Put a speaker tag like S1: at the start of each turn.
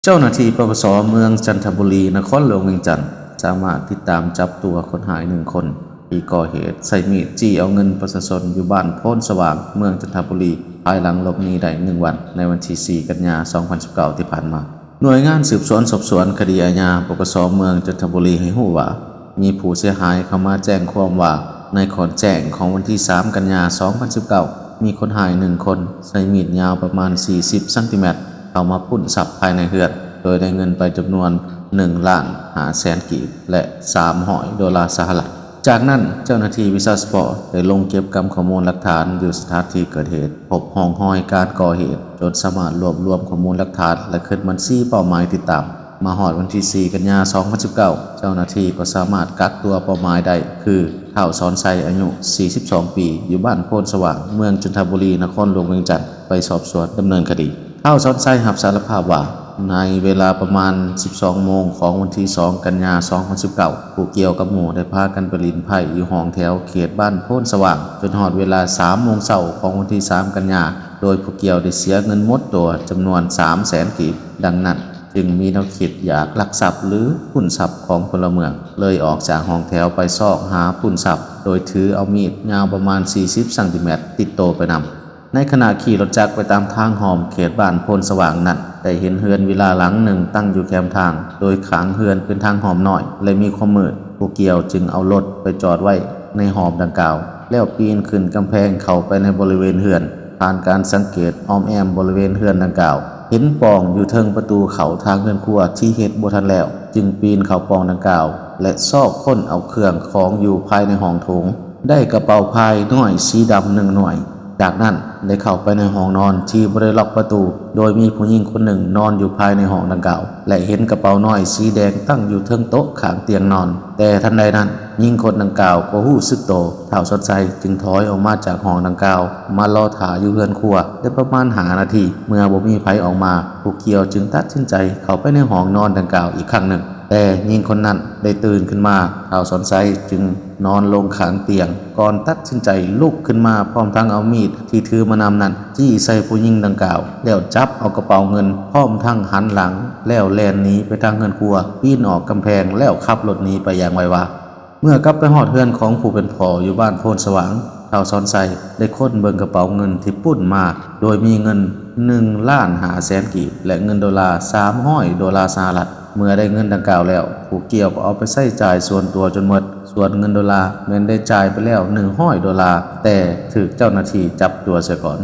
S1: เจ้าหน้าที่ปปส.เมืองจันทบุรีนครหลวงเวียงจันทร์สามารถติดตามจับตัวคนหาย1 คนที่ก่อเหตุใส่มีดจี้เอาเงินประชาชนอยู่บ้านโพนสว่างเมืองจันทบุรีภายหลังหลบหนีได้1 วันในวันที่ 4 กันยายน 2019 ที่ผ่านมาหน่วยงานสืบสวนสอบสวนคดีอาญาปปส.เมืองจันทบุรีให้รู้ว่ามีผู้เสียหายเข้ามาแจ้งความว่าในขอนแจ้งของวันที่ 3 กันยายน 2019 มีคนหาย1 คนใช้มีดยาวประมาณ 40 เซนติเมตรเข้ามาปล้นทรัพย์ภายในเรือนโดยได้เงินไปจำนวน1,500,000 กีบและ$300 สหรัฐจากนั้นเจ้าหน้าที่วิศวกรได้ลงเก็บกำข้อมูลหลักฐานอยู่สถานที่เกิดเหตุพบร่องรอยการก่อเหตุจนสามารถรวบรวมข้อมูลหลักฐานและขึ้นบัญชีเป้าหมายติดตามมาฮอดวันที่ 4 กันยายน 2019 เจ้าหน้าที่ก็สามารถกักตัวเป้าหมายได้คือเฒ่าสอนไซอายุ 42 ปีอยู่บ้านโพนสว่างเมืองจันทบุรีนครหลวงเวียงจันทร์ไปสอบสวนดำเนินคดีเฒ่าสอนไซรับสารภาพว่าในเวลาประมาณ 12 โมงของวันที่ 2 กันยายน 2019 ผู้เกี่ยวกับหมู่ได้พากันไปลินไผ่อยู่ห้องแถวเขตบ้านโพนสว่างจนฮอดเวลา 3 โมงเช้าของวันที่ 3 กันยายน โดยผู้เกี่ยวได้เสียเงินหมดตัวจำนวน 300,000 กีบดังนั้นจึงมีแนวคิดอยากลักทรัพย์หรือปล้นทรัพย์ของพลเมืองเลยออกจากห้องแถวไปซอกหาปล้นทรัพย์โดยถือเอามีดยาวประมาณ 40 เซนติเมตรติดตัวไปนำในขณะขี่รถจักรไปตามทางหอมเขตบ้านโพนสว่างนั้นได้เห็นเฮือนวิลาหลังหนึ่งตั้งอยู่แคมทางโดยขางเฮือนเป็นทางหอมหน่อยและมีความมืดผู้เกี่ยวจึงเอารถไปจอดไว้ในหอมดังกล่าวแล้วปีนขึ้นกำแพงเข้าไปในบริเวณเฮือนผ่านการสังเกตอ้อมแอมบริเวณเฮือนดังกล่าวเห็นปองอยู่เทิงประตูเขาทางเฮือนครัวที่เฮ็ดบ่ทันแล้วจึงปีนเข้าปองดังกล่าวและซอกค้นเอาเครื่องของอยู่ภายในห้องโถงได้กระเป๋าพายน้อยสีดำ1 หน่วยจากนั้นได้เข้าไปในห้องนอนที่บ่ได้ล็อกประตูโดยมีผู้หญิงคนหนึ่งนอนอยู่ภายในห้องดังกล่าวและเห็นกระเป๋าน้อยสีแดงตั้งอยู่เทิงโต๊ะข้างเตียงนอนแต่ทันใดนั้นหญิงคนดังกล่าวก็รู้สึกโตเฒ่าสดใสจึงถอยออกมาจากห้องดังกล่าวมารอท่าอยู่เรือนครัวได้ประมาณ5 นาทีเมื่อบ่มีไผออกมาผู้เกี่ยวจึงตัดสินใจเข้าไปในห้องนอนดังกล่าวอีกครั้งหนึ่งแต่หญิงคนนั้นได้ตื่นขึ้นมาเฒ่าสนไซจึงนอนลงข้างเตียงก่อนตัดสินใจลุกขึ้นมาพร้อมทั้งเอามีดที่ถือมานำนั้นจี้ใส่ผู้หญิงดังกล่าวแล้วจับเอากระเป๋าเงินพร้อมทั้งหันหลังแล้วแล่นหนีไปทางเรือนครัวปีนออกกำแพงแล้วขับรถหนีไปอย่างไววาเมื่อกลับไปฮอดเรือนของผู้เป็นพ่ออยู่บ้านโพนสว่างเฒ่าสอนไซได้ค้นเบิ่งกระเป๋าเงินที่ปุ้นมาโดยมีเงิน1,500,000 กีบและเงิน$300 สหรัฐเมื่อได้เงินดังกล่าวแล้วผู้เกี่ยวก็เอาไปใช้จ่ายส่วนตัวจนหมดส่วนเงิน$แม้นได้จ่ายไปแล้ว$100แต่ถูกเจ้าหน้าที่จับตัวเสียก่อน